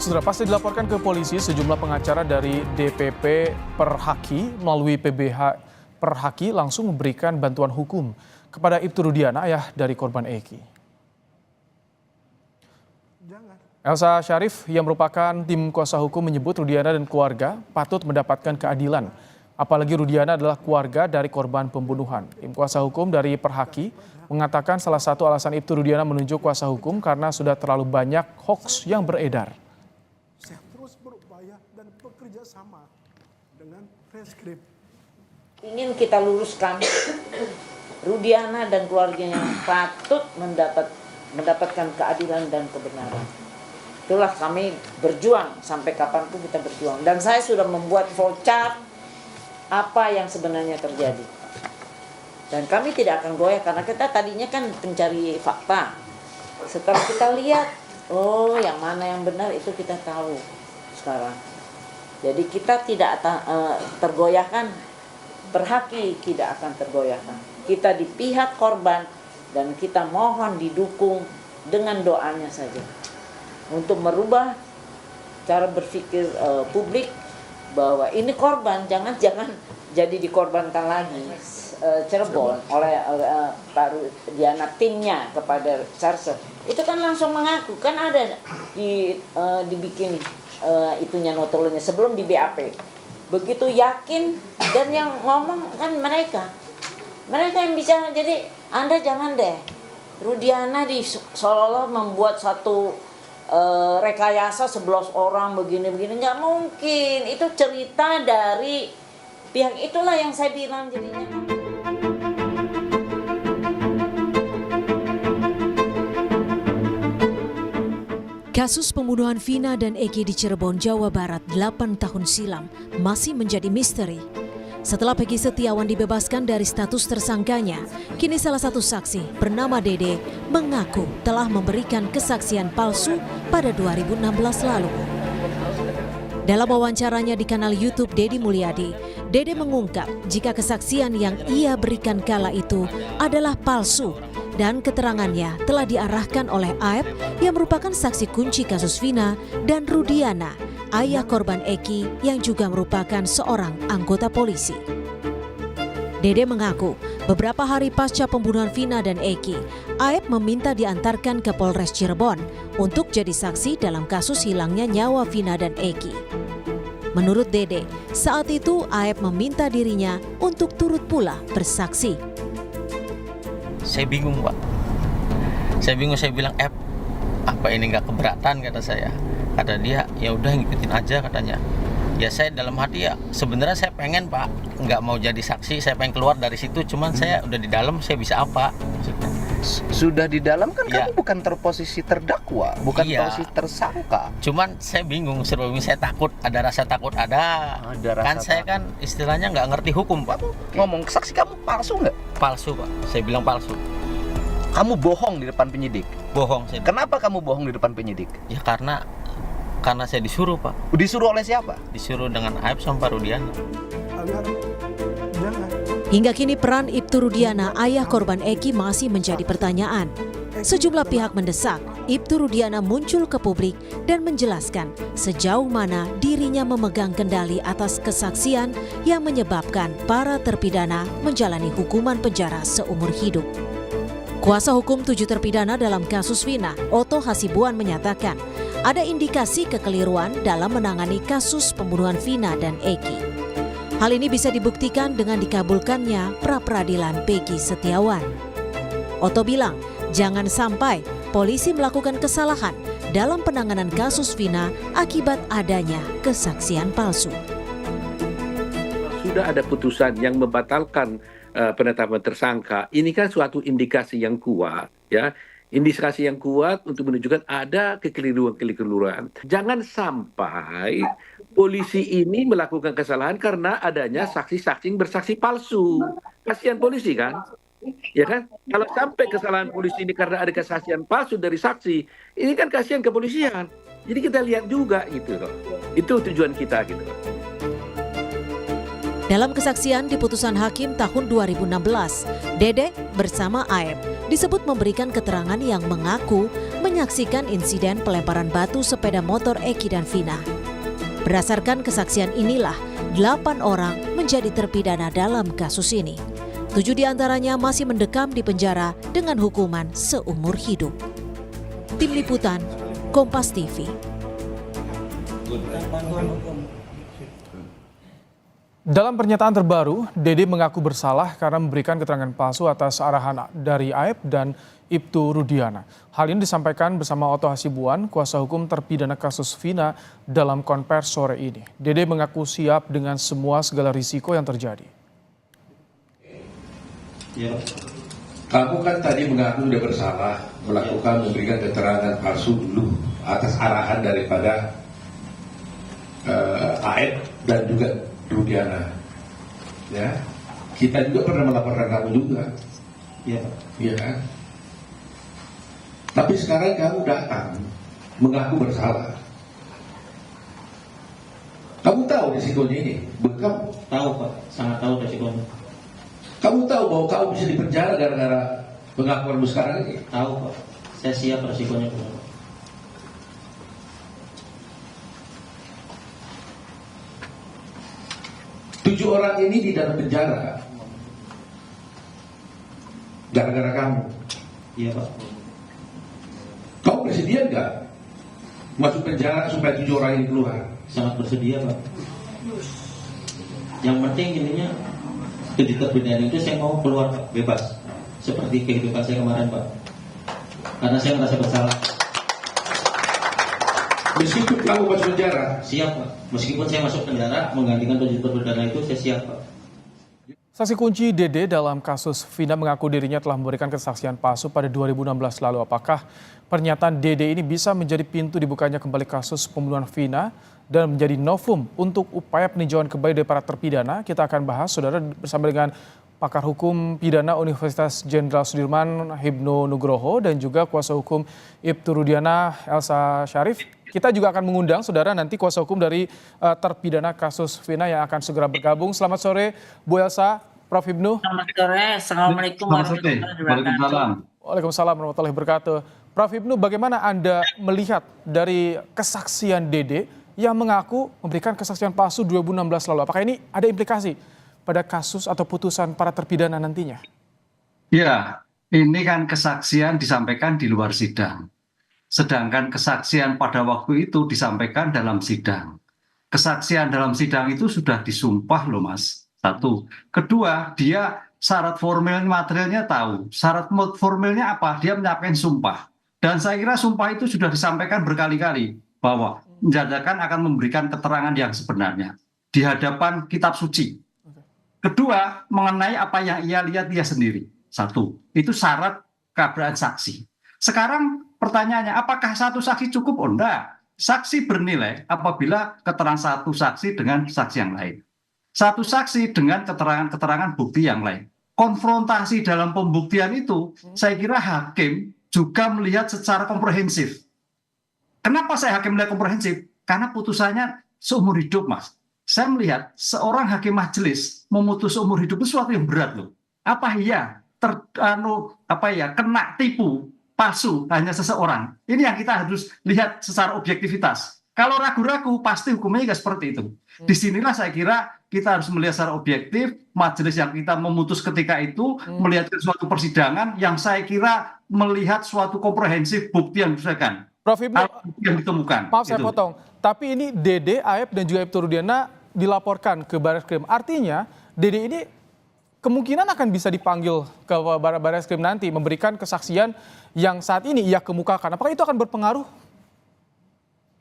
Saudara, pasca dilaporkan ke polisi, sejumlah pengacara dari DPP Perhaki melalui PBH Perhaki langsung memberikan bantuan hukum kepada Ibtu Rudiana, ayah dari korban Eki. Elsa Syarif yang merupakan tim kuasa hukum menyebut Rudiana dan keluarga patut mendapatkan keadilan. Apalagi Rudiana adalah keluarga dari korban pembunuhan. Tim kuasa hukum dari Perhaki mengatakan salah satu alasan Ibtu Rudiana menunjuk kuasa hukum karena sudah terlalu banyak hoaks yang beredar. Saya terus berupaya dan bekerja sama dengan Reskrip. Ingin kita luruskan, Rudiana dan keluarganya patut mendapatkan keadilan dan kebenaran. Itulah kami berjuang, sampai kapanpun kita berjuang. Dan saya sudah membuat flowchart apa yang sebenarnya terjadi. Dan kami tidak akan goyah karena kita tadinya kan pencari fakta. Setelah kita lihat, oh yang mana yang benar itu kita tahu sekarang. Jadi kita tidak tergoyahkan, Perhaki tidak akan tergoyahkan. Kita di pihak korban dan kita mohon didukung dengan doanya saja. Untuk merubah cara berpikir publik bahwa ini korban, jangan jadi dikorbankan lagi. Cirebon oleh Pak Rudiana timnya kepada Charser itu kan langsung mengaku, kan ada dibikin itunya notolonya sebelum di BAP, begitu yakin, dan yang ngomong kan mereka yang bisa. Jadi Anda jangan deh Rudiana di seolah-olah membuat satu rekayasa 11 orang begini-begini, nggak mungkin. Itu cerita dari pihak itulah yang saya bilang jadinya. Kasus pembunuhan Vina dan Eki di Cirebon, Jawa Barat 8 tahun silam masih menjadi misteri. Setelah Peggy Setiawan dibebaskan dari status tersangkanya, kini salah satu saksi bernama Dede mengaku telah memberikan kesaksian palsu pada 2016 lalu. Dalam wawancaranya di kanal YouTube Deddy Mulyadi, Dede mengungkap jika kesaksian yang ia berikan kala itu adalah palsu dan keterangannya telah diarahkan oleh Aep yang merupakan saksi kunci kasus Vina dan Rudiana, ayah korban Eki yang juga merupakan seorang anggota polisi. Dede mengaku beberapa hari pasca pembunuhan Vina dan Eki, Aep meminta diantarkan ke Polres Cirebon untuk jadi saksi dalam kasus hilangnya nyawa Vina dan Eki. Menurut Dede, saat itu Aep meminta dirinya untuk turut pula bersaksi. Saya bingung, Pak. Saya bilang, apa ini nggak keberatan, kata saya. Kata dia, ya udah ngikutin aja, katanya. Ya saya dalam hati ya sebenarnya saya pengen, Pak, nggak mau jadi saksi, saya pengen keluar dari situ, cuman saya udah di dalam, saya bisa apa? Sudah di dalam kan ya. Kamu bukan terposisi terdakwa, bukan posisi tersangka. Cuman saya bingung, sebelumnya saya takut, ada rasa takut, ada rasa kan saya kan istilahnya nggak ngerti hukum, Pak. Ngomong saksi kamu palsu nggak? Palsu, Pak. Saya bilang palsu. Kamu bohong di depan penyidik? Bohong. Saya. Kenapa kamu bohong di depan penyidik? Ya karena saya disuruh, Pak. Disuruh oleh siapa? Disuruh dengan Aep sama Pak Rudiana. Hingga kini peran Ibtu Rudiana, ayah korban Eki, masih menjadi pertanyaan. Sejumlah pihak mendesak Ibtu Rudiana muncul ke publik dan menjelaskan sejauh mana dirinya memegang kendali atas kesaksian yang menyebabkan para terpidana menjalani hukuman penjara seumur hidup. Kuasa hukum 7 terpidana dalam kasus Vina, Otto Hasibuan, menyatakan ada indikasi kekeliruan dalam menangani kasus pembunuhan Vina dan Eki. Hal ini bisa dibuktikan dengan dikabulkannya pra-peradilan Peggy Setiawan. Otto bilang, jangan sampai polisi melakukan kesalahan dalam penanganan kasus Vina akibat adanya kesaksian palsu. Sudah ada putusan yang membatalkan penetapan tersangka. Ini kan suatu indikasi yang kuat, ya. Indikasi yang kuat untuk menunjukkan ada kekeliruan. Jangan sampai polisi ini melakukan kesalahan karena adanya saksi-saksi bersaksi palsu. Kasihan polisi kan? Ya kan? Kalau sampai kesalahan polisi ini karena ada kesaksian palsu dari saksi, ini kan kasihan kepolisian. Jadi kita lihat juga gitu loh. Itu tujuan kita gitu loh. Dalam kesaksian di putusan hakim tahun 2016, Dede bersama Aep disebut memberikan keterangan yang mengaku menyaksikan insiden pelemparan batu sepeda motor Eki dan Vina. Berdasarkan kesaksian inilah, 8 orang menjadi terpidana dalam kasus ini. 7 diantaranya masih mendekam di penjara dengan hukuman seumur hidup. Tim Liputan, Kompas TV. Dalam pernyataan terbaru, Dede mengaku bersalah karena memberikan keterangan palsu atas arahan dari Aep dan Ibtu Rudiana. Hal ini disampaikan bersama Otto Hasibuan, kuasa hukum terpidana kasus Vina dalam konvers sore ini. Dede mengaku siap dengan segala risiko yang terjadi. Ya. Kamu kan tadi mengaku sudah bersalah melakukan memberikan keterangan palsu dulu atas arahan daripada Aep dan juga Rudiana, ya. Kita juga pernah melaporkan kamu juga, ya, iya kan. Tapi sekarang kamu datang mengaku bersalah. Kamu tahu risikonya ini? Kamu tahu Pak, sangat tahu risikonya. Kamu tahu bahwa kamu bisa dipenjara gara-gara pengakuanmu sekarang ini? Tahu Pak, saya siap risikonya Pak. 7 orang ini di dalam penjara gara-gara kamu. Iya Pak. Kamu bersedia nggak masuk penjara supaya 7 orang ini keluar? Sangat bersedia Pak. Yang penting intinya 7 terpidana itu saya mau keluar Pak, bebas. Seperti kehidupan saya kemarin Pak. Karena saya merasa bersalah. Meskipun kamu masuk penjara? Siap Pak. Meskipun saya masuk penjara menggantikan 7 terpidana itu, saya siap Pak. Saksi kunci Dede dalam kasus Vina mengaku dirinya telah memberikan kesaksian palsu pada 2016 lalu. Apakah pernyataan Dede ini bisa menjadi pintu dibukanya kembali kasus pembunuhan Vina dan menjadi novum untuk upaya peninjauan kembali dari para terpidana? Kita akan bahas, saudara, bersama dengan pakar hukum pidana Universitas Jenderal Sudirman Hibnu Nugroho dan juga kuasa hukum Ibtu Rudiana Elsa Syarif. Kita juga akan mengundang, saudara, nanti kuasa hukum dari terpidana kasus Vina yang akan segera bergabung. Selamat sore, Bu Elsa, Prof. Hibnu. Selamat sore, Assalamualaikum warahmatullahi wabarakatuh. Waalaikumsalam warahmatullahi wabarakatuh. Prof. Hibnu, bagaimana Anda melihat dari kesaksian Dede yang mengaku memberikan kesaksian palsu 2016 lalu? Apakah ini ada implikasi pada kasus atau putusan para terpidana nantinya? Ya, ini kan kesaksian disampaikan di luar sidang. Sedangkan kesaksian pada waktu itu disampaikan dalam sidang. Kesaksian dalam sidang itu sudah disumpah loh Mas. 1. Kedua, dia syarat formil materialnya tahu. Syarat formilnya apa? Dia menyampaikan sumpah. Dan saya kira sumpah itu sudah disampaikan berkali-kali bahwa menjadakan akan memberikan keterangan yang sebenarnya di hadapan kitab suci. Kedua, mengenai apa yang ia lihat dia sendiri. 1. Itu syarat keberadaan saksi. Sekarang pertanyaannya, apakah satu saksi cukup? Oh enggak. Saksi bernilai apabila keterangan satu saksi dengan saksi yang lain. Satu saksi dengan keterangan-keterangan bukti yang lain. Konfrontasi dalam pembuktian itu, saya kira hakim juga melihat secara komprehensif. Kenapa saya hakim melihat komprehensif? Karena putusannya seumur hidup, Mas. Saya melihat seorang hakim majelis memutus seumur hidup itu sesuatu yang berat loh. Apa iya kena tipu palsu hanya seseorang? Ini yang kita harus lihat secara objektivitas. Kalau ragu-ragu pasti hukumnya nggak seperti itu. Disinilah saya kira kita harus melihat secara objektif, majelis yang kita memutus ketika itu melihat suatu persidangan yang saya kira melihat suatu komprehensif bukti yang diselesaikan. Prof. Hibnu, yang ditemukan. Maaf saya potong, tapi ini Dede, Aep dan juga Ibtu Rudiana dilaporkan ke Barreskrim. Artinya Dede ini kemungkinan akan bisa dipanggil ke Barreskrim nanti memberikan kesaksian yang saat ini ia kemukakan. Apakah itu akan berpengaruh?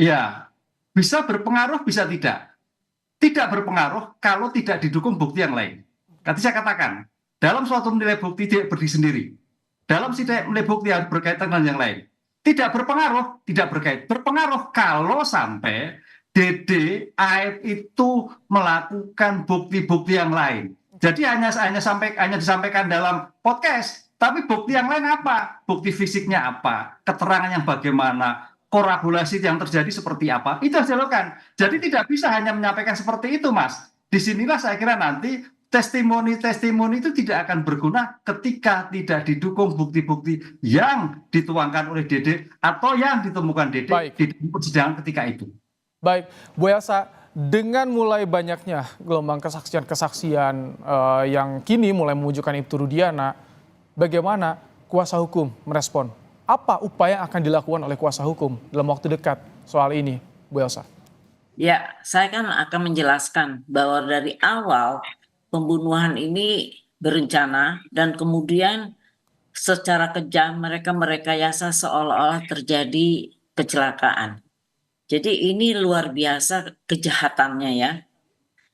Ya, bisa berpengaruh, bisa tidak. Tidak berpengaruh kalau tidak didukung bukti yang lain. Tadi saya katakan, dalam suatu nilai bukti tidak berdiri sendiri. Dalam nilai bukti harus berkaitan dengan yang lain. Tidak berpengaruh, tidak berkait. Berpengaruh kalau sampai Dede, Aep itu melakukan bukti-bukti yang lain. Jadi hanya disampaikan dalam podcast, tapi bukti yang lain apa? Bukti fisiknya apa? Keterangan yang bagaimana? Korelasi yang terjadi seperti apa? Itu harus dilakukan. Jadi tidak bisa hanya menyampaikan seperti itu, Mas. Disinilah saya kira nanti testimoni itu tidak akan berguna ketika tidak didukung bukti-bukti yang dituangkan oleh Dede atau yang ditemukan Dede di persidangan ketika itu. Baik, Bu Elsa, dengan mulai banyaknya gelombang kesaksian-kesaksian yang kini mulai menunjukkan Ibtu Rudiana, bagaimana kuasa hukum merespon? Apa upaya yang akan dilakukan oleh kuasa hukum dalam waktu dekat soal ini, Bu Elsa? Ya, saya kan akan menjelaskan bahwa dari awal pembunuhan ini berencana dan kemudian secara kejam mereka merekayasa seolah-olah terjadi kecelakaan. Jadi ini luar biasa kejahatannya ya.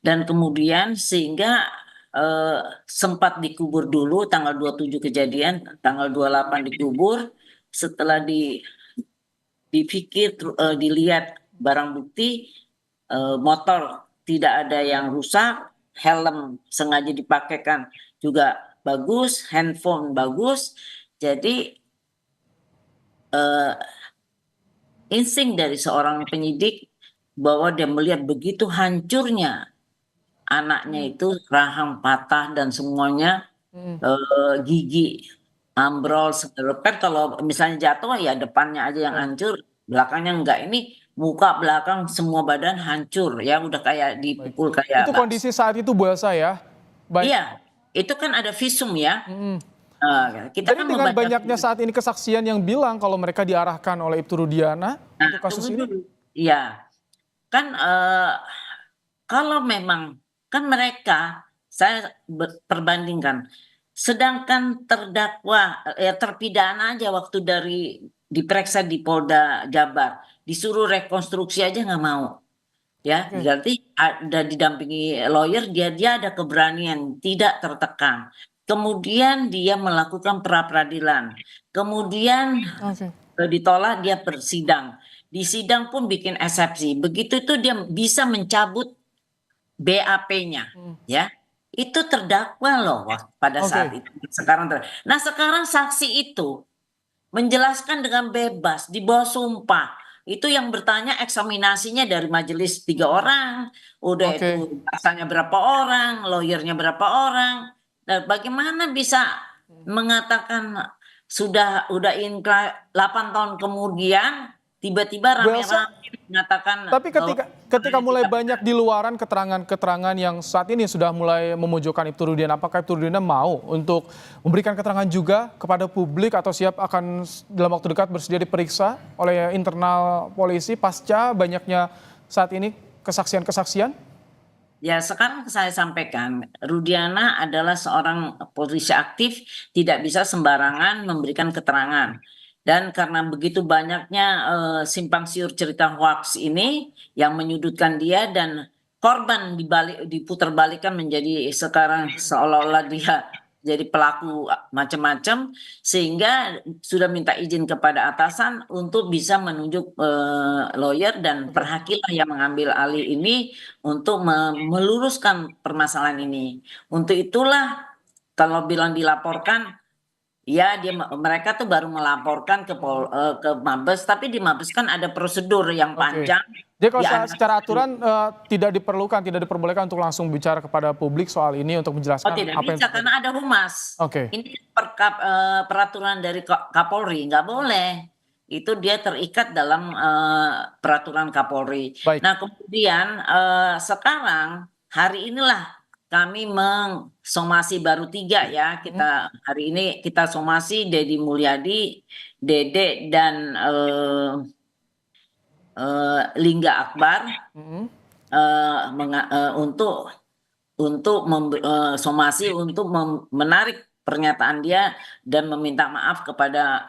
Dan kemudian sehingga sempat dikubur dulu tanggal 27 kejadian, tanggal 28 dikubur, setelah dipikir dilihat barang bukti, motor tidak ada yang rusak, helm sengaja dipakaikan juga bagus, handphone bagus. Jadi insting dari seorang penyidik bahwa dia melihat begitu hancurnya anaknya itu, rahang patah dan semuanya, gigi ambrol, kan kalau misalnya jatuh ya depannya aja yang hancur, belakangnya enggak. Ini muka, belakang, semua badan hancur ya, udah kayak dipukul kayak itu kondisi saat itu Bu Elsa ya? Iya, itu kan ada visum ya. Kita Jadi kan dengan banyaknya saat ini kesaksian yang bilang kalau mereka diarahkan oleh Ibtu Rudiana untuk kasus ini? Iya, kan kalau memang kan mereka, saya perbandingkan, sedangkan terdakwa terpidana aja waktu diperiksa di Polda Jabar disuruh rekonstruksi aja nggak mau, ya. Berarti ada didampingi lawyer, dia ada keberanian, tidak tertekan. Kemudian dia melakukan pra peradilan, kemudian ditolak, dia bersidang. Di sidang pun bikin eksepsi. Begitu itu dia bisa mencabut BAP-nya, ya. Itu terdakwa loh pada saat itu. Sekarang saksi itu menjelaskan dengan bebas di bawah sumpah. Itu yang bertanya eksaminasinya dari majelis 3 orang, udah itu asalnya berapa orang, lawyernya berapa orang. Dan bagaimana bisa mengatakan udah inkrah 8 tahun kemudian tiba-tiba rame-rame mengatakan. Tapi ketika mulai banyak di luaran keterangan-keterangan yang saat ini sudah mulai memojokkan Ibtu Rudiana, apakah Ibtu Rudiana mau untuk memberikan keterangan juga kepada publik atau siap akan dalam waktu dekat bersedia diperiksa oleh internal polisi pasca banyaknya saat ini kesaksian-kesaksian? Ya, sekarang saya sampaikan, Rudiana adalah seorang polisi aktif, tidak bisa sembarangan memberikan keterangan. Dan karena begitu banyaknya simpang siur cerita hoax ini yang menyudutkan dia, dan korban diputerbalikan menjadi sekarang seolah-olah dia jadi pelaku macam-macam, sehingga sudah minta izin kepada atasan untuk bisa menunjuk lawyer dan perhakilah yang mengambil alih ini untuk meluruskan permasalahan ini. Untuk itulah kalau bilang dilaporkan, ya mereka tuh baru melaporkan ke Mabes, tapi di Mabes kan ada prosedur yang panjang. Jadi kalau secara aturan tidak diperbolehkan untuk langsung bicara kepada publik soal ini untuk menjelaskan tidak apa bisa, karena ada humas. Ini peraturan dari Kapolri, nggak boleh. Itu dia terikat dalam peraturan Kapolri. Nah kemudian sekarang hari inilah kami mengsomasi baru 3 ya. Hari ini kita somasi Deddy Mulyadi, Dede dan Lingga Akbar untuk somasi untuk menarik pernyataan dia dan meminta maaf kepada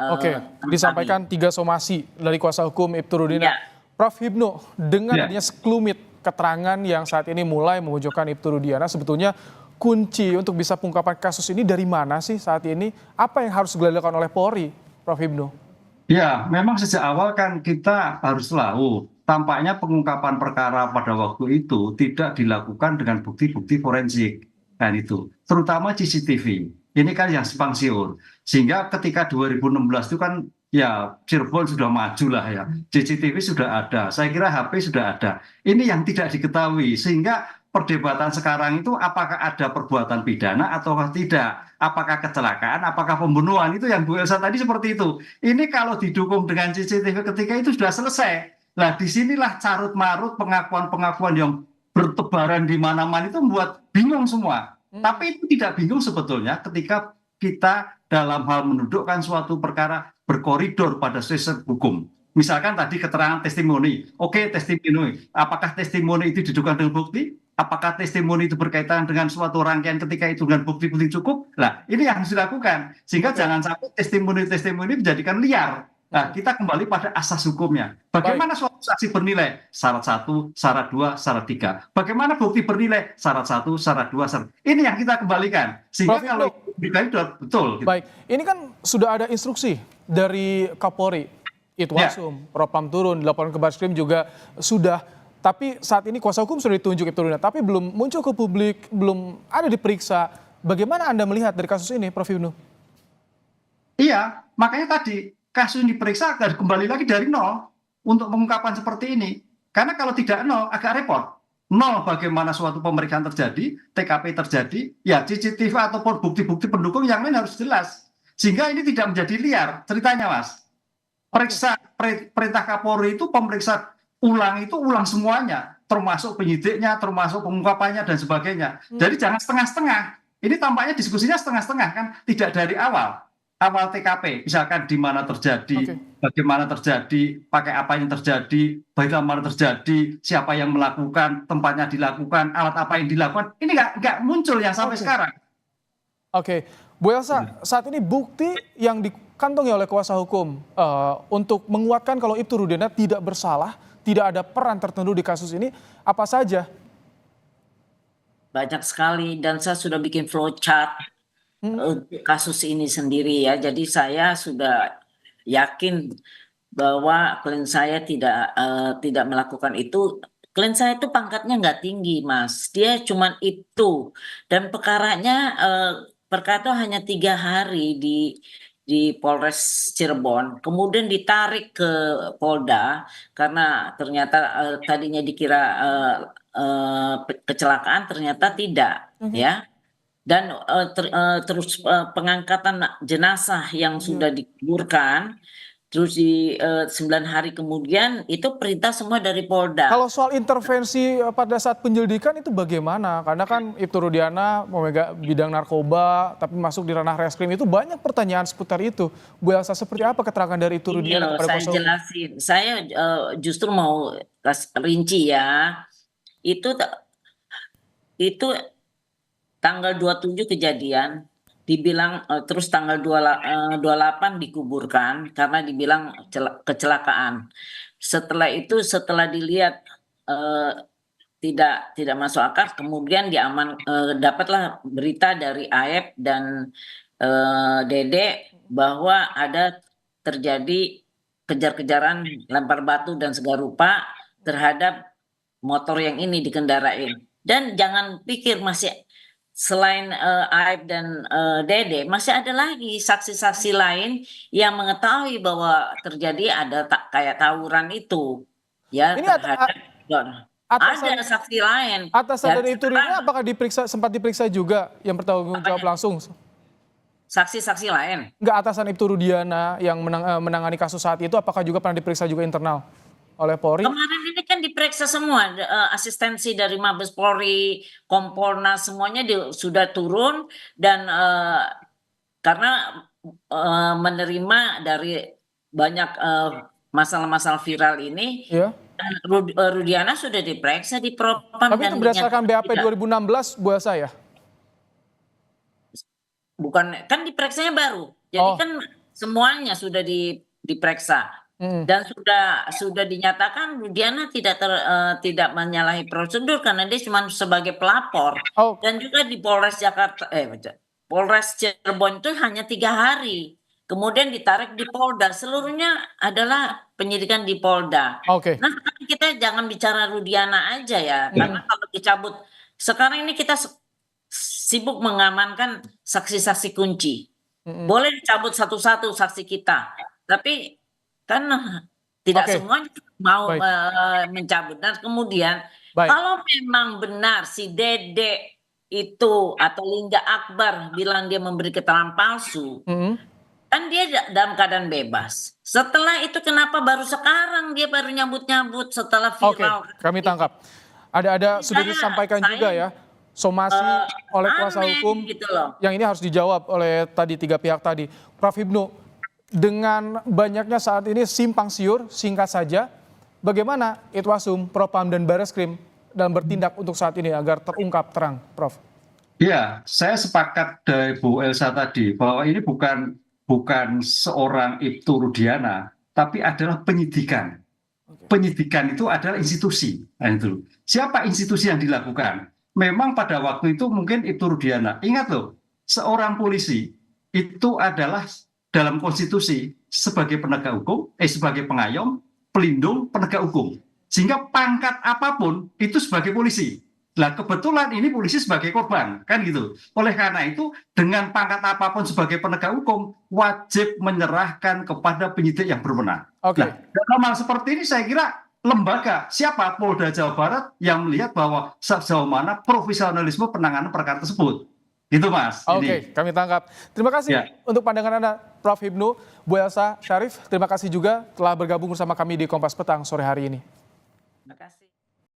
disampaikan 3 somasi dari kuasa hukum Ibtu Rudiana. Prof Hipnu, dengan adanya sekelumit keterangan yang saat ini mulai memojokkan Ibtu Rudiana, sebetulnya kunci untuk bisa pengungkapan kasus ini dari mana sih saat ini? Apa yang harus dilakukan oleh Polri, Prof Hipnu? Ya, memang sejak awal kan kita harus tahu, tampaknya pengungkapan perkara pada waktu itu tidak dilakukan dengan bukti-bukti forensik. Dan itu, terutama CCTV. Ini kan yang simpang siur. Sehingga ketika 2016 itu kan ya Cirebon sudah maju lah ya. CCTV sudah ada, saya kira HP sudah ada. Ini yang tidak diketahui, sehingga perdebatan sekarang itu apakah ada perbuatan pidana atau tidak, apakah kecelakaan, apakah pembunuhan, itu yang Bu Elsa tadi seperti itu. Ini kalau didukung dengan CCTV ketika itu sudah selesai. Nah, disinilah carut marut pengakuan-pengakuan yang bertebaran di mana-mana itu membuat bingung semua. Tapi itu tidak bingung sebetulnya ketika kita dalam hal mendudukkan suatu perkara berkoridor pada sistem hukum. Misalkan tadi keterangan testimoni, oke, testimoni, apakah testimoni itu didudukkan dengan bukti? Apakah testimoni itu berkaitan dengan suatu rangkaian ketika itu dengan bukti-bukti cukup? Nah, ini yang harus dilakukan. Sehingga jangan sampai testimoni-testimoni menjadikan liar. Nah, kita kembali pada asas hukumnya. Bagaimana suatu saksi bernilai? Syarat 1, syarat 2, syarat 3. Bagaimana bukti bernilai? Syarat 1, syarat 2, syarat. Ini yang kita kembalikan. Sehingga kalau dikali betul. Baik, ini kan sudah ada instruksi dari Kapolri. Itwasum, Propam turun, laporan ke Barreskrim juga sudah. Tapi saat ini kuasa hukum sudah ditunjuk turunnya, tapi belum muncul ke publik, belum ada diperiksa. Bagaimana Anda melihat dari kasus ini, Prof. Ibnu? Iya, makanya tadi kasus ini diperiksa agar kembali lagi dari nol untuk pengungkapan seperti ini. Karena kalau tidak nol, agak repot. Nol bagaimana suatu pemeriksaan terjadi, TKP terjadi, ya CCTV ataupun bukti-bukti pendukung yang lain harus jelas. Sehingga ini tidak menjadi liar ceritanya, Mas. Perintah Kapolri itu pemeriksa ulang semuanya, termasuk penyidiknya, termasuk pengungkapannya dan sebagainya. Jadi jangan setengah-setengah. Ini tampaknya diskusinya setengah-setengah kan, tidak dari awal TKP, misalkan di mana terjadi, bagaimana terjadi, pakai apa yang terjadi, bagaimana terjadi, siapa yang melakukan, tempatnya dilakukan, alat apa yang dilakukan. Ini nggak muncul yang sampai sekarang. Oke, Bu Elsa, saat ini bukti yang dikantongi oleh kuasa hukum untuk menguatkan kalau Ibtu Rudiana tidak bersalah, tidak ada peran tertentu di kasus ini, apa saja? Banyak sekali, dan saya sudah bikin flowchart untuk kasus ini sendiri ya. Jadi saya sudah yakin bahwa klien saya tidak melakukan itu. Klien saya itu pangkatnya nggak tinggi, Mas. Dia cuman itu, dan perkaranya perkara hanya 3 hari di Polres Cirebon, kemudian ditarik ke Polda karena ternyata tadinya dikira kecelakaan, ternyata tidak, ya. Dan terus pengangkatan jenazah yang sudah dikuburkan, terus di 9 hari kemudian itu perintah semua dari Polda. Kalau soal intervensi pada saat penyelidikan itu bagaimana? Karena kan Ibtu Rudiana memegang bidang narkoba, tapi masuk di ranah reskrim, itu banyak pertanyaan seputar itu. Bu Elsa, seperti apa keterangan dari Ibtu Rudiana kepada kuasa hukum? Saya jelasin, saya justru mau rinci ya. Itu tanggal 27 kejadian, dibilang terus tanggal 28 dikuburkan karena dibilang kecelakaan. Setelah itu, setelah dilihat tidak masuk akal, kemudian dapatlah berita dari AEP dan Dede bahwa ada terjadi kejar-kejaran, lempar batu dan segala rupa terhadap motor yang ini dikendarain. Dan jangan pikir masih selain Aib dan Dede, masih ada lagi saksi-saksi lain yang mengetahui bahwa terjadi ada kayak tawuran itu, ya. Ini ada saksi lain. Atasan dari itu apakah sempat diperiksa juga yang bertanggung jawab langsung? Saksi-saksi lain? Enggak, atasan Ibtu Rudiana yang menangani kasus saat itu, apakah juga pernah diperiksa juga internal oleh Polri? Kemarin ini kan diperiksa semua, asistensi dari Mabes Polri, Kompolnas, semuanya sudah turun, dan karena menerima dari banyak masalah-masalah viral ini, Rudiana sudah diperiksa di Propam. Tapi itu berdasarkan BAP 2016, Bu Elsa ya? Bukan, kan diperiksanya baru, jadi kan semuanya sudah diperiksa. Dan sudah dinyatakan Rudiana tidak menyalahi prosedur karena dia cuma sebagai pelapor. Dan juga di Polres Cirebon itu hanya 3 hari, kemudian ditarik di Polda. Seluruhnya adalah penyidikan di Polda. Nah, kita jangan bicara Rudiana aja ya, karena kalau dicabut sekarang ini kita sibuk mengamankan saksi-saksi kunci. Boleh dicabut satu-satu saksi kita, tapi kan tidak semuanya mau mencabut. Dan kemudian Baik. Kalau memang benar si Dede itu atau Lingga Akbar bilang dia memberi keterangan palsu, kan dia dalam keadaan bebas. Setelah itu kenapa baru sekarang dia baru nyambut-nyambut setelah Oke, viral? kami tangkap. Ada sudah disampaikan juga ya, somasi oleh kuasa aneh hukum gitu loh. yang ini harus dijawab oleh tadi 3 pihak tadi. Prof Hipnu, dengan banyaknya saat ini simpang siur, singkat saja, bagaimana Itwasum, Propam dan Bareskrim dalam bertindak untuk saat ini agar terungkap terang, Prof? Ya, saya sepakat dari Bu Elsa tadi bahwa ini bukan seorang Ibtu Rudiana, tapi adalah penyidikan. Penyidikan itu adalah institusi. Nah, itu. Siapa institusi yang dilakukan? Memang pada waktu itu mungkin Ibtu Rudiana. Ingat loh, seorang polisi itu adalah dalam konstitusi sebagai penegak hukum, sebagai pengayom, pelindung, penegak hukum. Sehingga pangkat apapun itu sebagai polisi. Nah, kebetulan ini polisi sebagai korban, kan gitu. Oleh karena itu, dengan pangkat apapun sebagai penegak hukum, wajib menyerahkan kepada penyidik yang berwenang. Oke. Nah, dalam hal seperti ini saya kira lembaga, siapa Polda Jawa Barat yang melihat bahwa sejauh mana profesionalisme penanganan perkara tersebut. Gitu Mas. Oke, kami tangkap. Terima kasih Ya. untuk pandangan Anda, Prof Hipnu, Bu Elsa Syarif. Terima kasih juga telah bergabung bersama kami di Kompas Petang sore hari ini. Terima kasih.